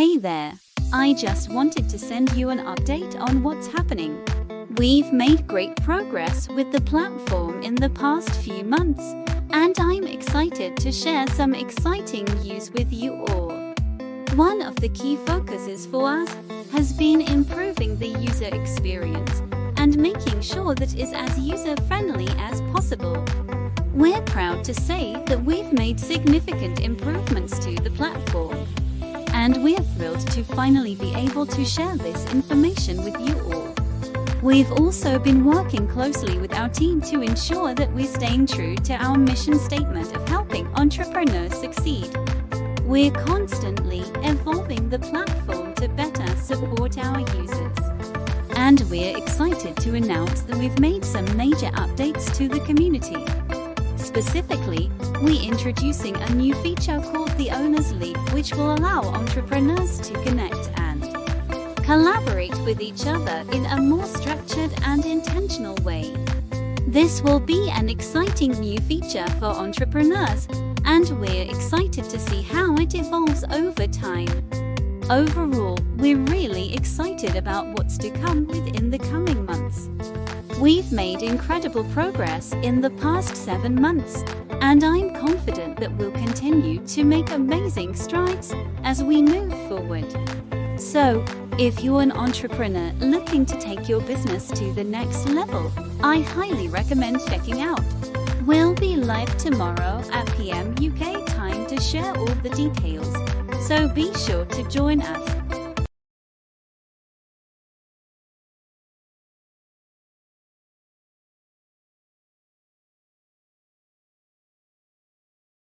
Hey there, I just wanted to send you an update on what's happening. We've made great progress with the platform in the past few months, and I'm excited to share some exciting news with you all. One of the key focuses for us has been improving the user experience and making sure that it is as user-friendly as possible. We're proud to say that we've made significant improvements to the platform, and we're thrilled to finally be able to share this information with you all. We've also been working closely with our team to ensure that we're staying true to our mission statement of helping entrepreneurs succeed. We're constantly evolving the platform to better support our users. And we're excited to announce that we've made some major updates to the community. Specifically, we're introducing a new feature called the Owner's League, which will allow entrepreneurs to connect and collaborate with each other in a more structured and intentional way. This will be an exciting new feature for entrepreneurs, and we're excited to see how it evolves over time. Overall, we're really excited about what's to come within the coming months. We've made incredible progress in the past 7 months, and I'm confident that we'll continue to make amazing strides as we move forward. So, if you're an entrepreneur looking to take your business to the next level, I highly recommend checking out. We'll be live tomorrow at PM UK time to share all the details, so be sure to join us.